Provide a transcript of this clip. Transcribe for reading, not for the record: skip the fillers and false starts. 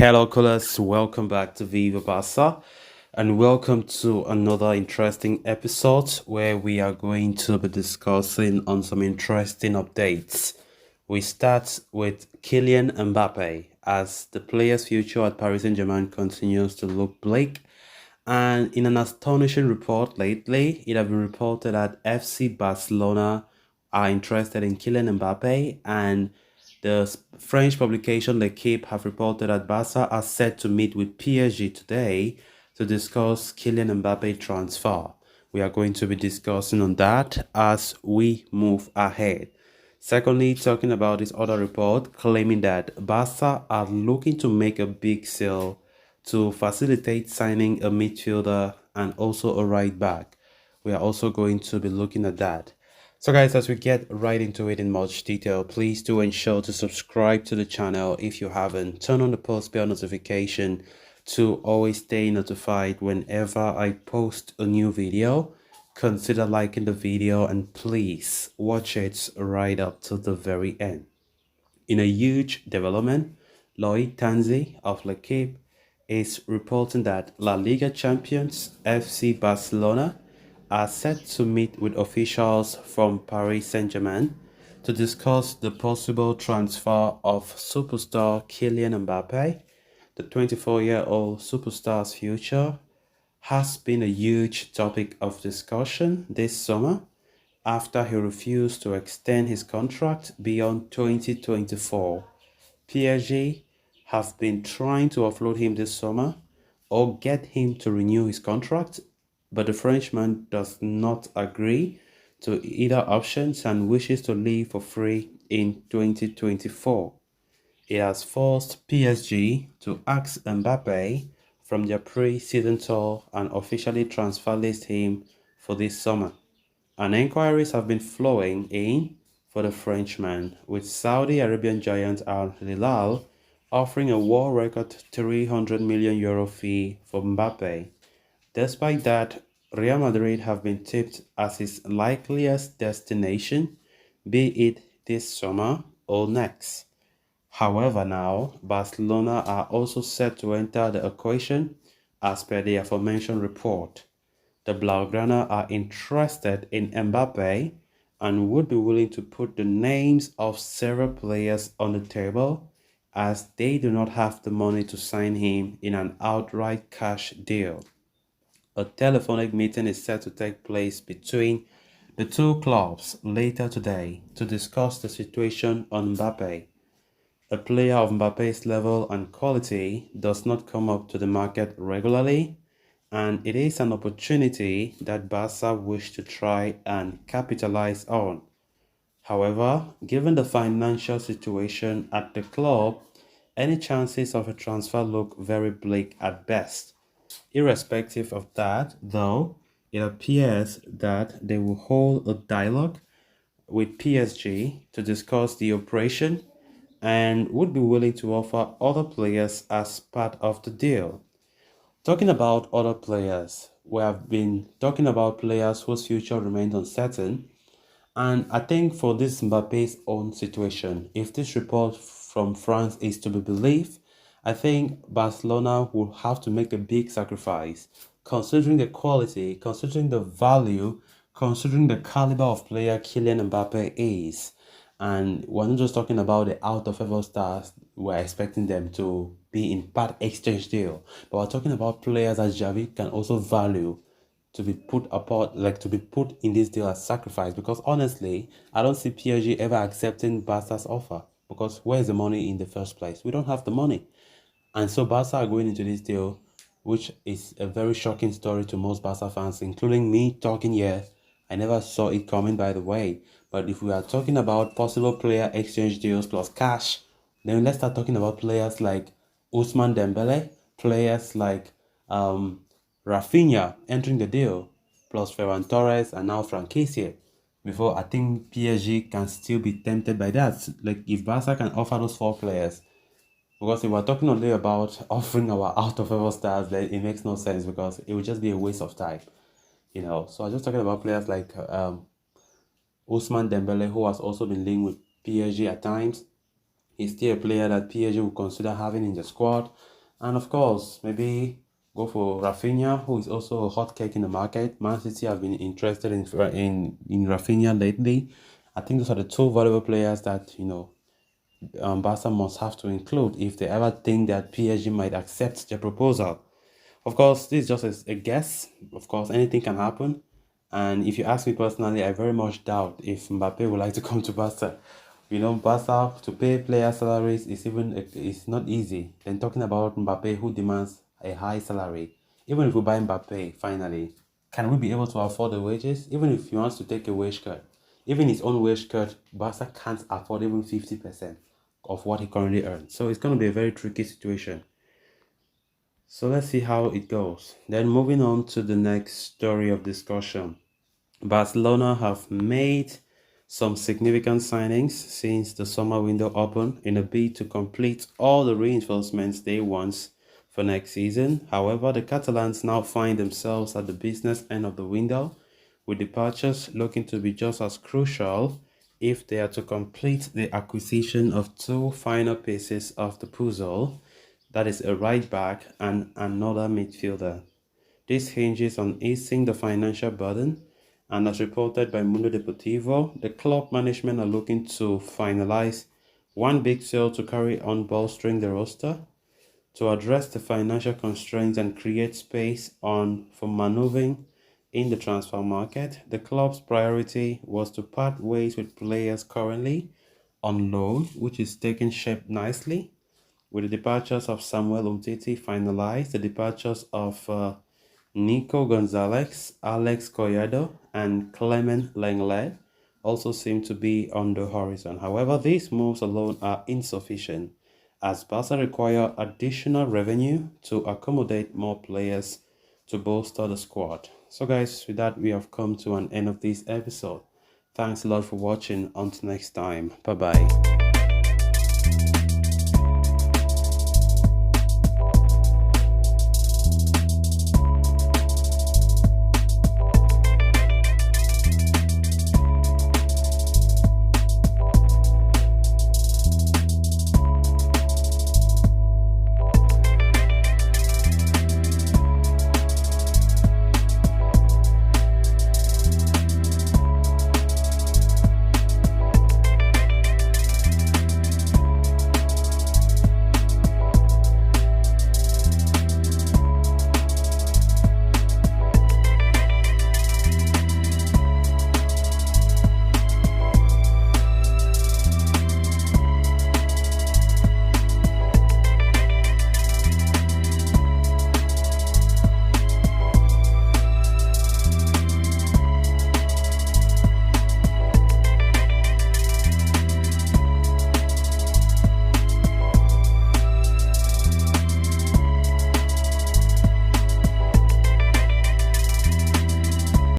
Hello, callers. Welcome back to Viva Barca, and welcome to another interesting episode where we are going to be discussing on some interesting updates. We start with Kylian Mbappe as the player's future at Paris Saint-Germain continues to look bleak. And in an astonishing report lately, it has been reported that FC Barcelona are interested in Kylian Mbappe, and the French publication L'Equipe have reported that Barca are set to meet with PSG today to discuss Kylian Mbappe transfer. We are going to be discussing on that as we move ahead. Secondly, talking about this other report claiming that Barca are looking to make a big sale to facilitate signing a midfielder and also a right back. We are also going to be looking at that. So guys, as we get right into it in much detail, please do ensure to subscribe to the channel if you haven't. Turn on the post bell notification to always stay notified whenever I post a new video. Consider liking the video and please watch it right up to the very end. In a huge development, Loic Tanzi of L'Equipe is reporting that La Liga champions FC Barcelona are set to meet with officials from Paris Saint-Germain to discuss the possible transfer of superstar Kylian Mbappe. The 24-year-old superstar's future has been a huge topic of discussion this summer after he refused to extend his contract beyond 2024. PSG have been trying to offload him this summer or get him to renew his contract, but the Frenchman does not agree to either options and wishes to leave for free in 2024. It has forced PSG to axe Mbappe from their pre-season tour and officially transfer list him for this summer. And inquiries have been flowing in for the Frenchman, with Saudi Arabian giant Al Hilal offering a world record €300 million fee for Mbappe. Despite that, Real Madrid have been tipped as his likeliest destination, be it this summer or next. However, now Barcelona are also set to enter the equation as per the aforementioned report. The Blaugrana are interested in Mbappe and would be willing to put the names of several players on the table as they do not have the money to sign him in an outright cash deal. A telephonic meeting is set to take place between the two clubs later today to discuss the situation on Mbappe. A player of Mbappe's level and quality does not come up to the market regularly, and it is an opportunity that Barca wish to try and capitalize on. However, given the financial situation at the club, any chances of a transfer look very bleak at best. Irrespective of that, though, it appears that they will hold a dialogue with PSG to discuss the operation and would be willing to offer other players as part of the deal. Talking about other players, we have been talking about players whose future remains uncertain. And I think for this Mbappe's own situation, if this report from France is to be believed, I think Barcelona will have to make a big sacrifice, considering the quality, considering the value, considering the caliber of player Kylian Mbappe is. And we're not just talking about the out of favor stars we're expecting them to be in part exchange deal, but we're talking about players that Javi can also value to be put apart, like to be put in this deal as sacrifice. Because honestly, I don't see PSG ever accepting Barca's offer. Because where's the money in the first place? We don't have the money. And so Barca are going into this deal, which is a very shocking story to most Barca fans, including me talking here. I never saw it coming, by the way. But if we are talking about possible player exchange deals plus cash, then let's start talking about players like Ousmane Dembele, players like Raphinha entering the deal, plus Ferran Torres and now Franquise. Before I think PSG can still be tempted by that. Like if Barca can offer those four players, because if we're talking only about offering our out of favor stars, then it makes no sense because it would just be a waste of time, you know. So I'm just talking about players like Ousmane Dembele, who has also been linked with PSG at times, He's still a player that PSG will consider having in the squad. And of course, maybe go for Raphinha, who is also a hot cake in the market. Man City have been interested in Raphinha lately. I think those are the two valuable players that, Barca must have to include if they ever think that PSG might accept their proposal. Of course, this is just a guess. Of course, anything can happen. And if you ask me personally, I very much doubt if Mbappe would like to come to Barca. Barca to pay player salaries is not easy. Then talking about Mbappe, who demands a high salary. Even if we buy Mbappe, finally, can we be able to afford the wages? Even if he wants to take a wage cut, even his own wage cut, Barca can't afford even 50% of what he currently earns. So it's going to be a very tricky situation. So let's see how it goes. Then moving on to the next story of discussion. Barcelona have made some significant signings since the summer window opened in a bid to complete all the reinforcements they want for next season. However, the Catalans now find themselves at the business end of the window, with departures looking to be just as crucial if they are to complete the acquisition of two final pieces of the puzzle, that is a right back and another midfielder. This hinges on easing the financial burden, and as reported by Mundo Deportivo, the club management are looking to finalize one big sale to carry on bolstering the roster, to address the financial constraints and create space for maneuvering in the transfer market. The club's priority was to part ways with players currently on loan, which is taking shape nicely, with the departures of Samuel Umtiti finalized, the departures of Nico Gonzalez, Alex Collado, and Clement Lenglet also seem to be on the horizon. However, these moves alone are insufficient, as Barca require additional revenue to accommodate more players to bolster the squad. So guys, with that, we have come to an end of this episode. Thanks a lot for watching. Until next time. Bye-bye.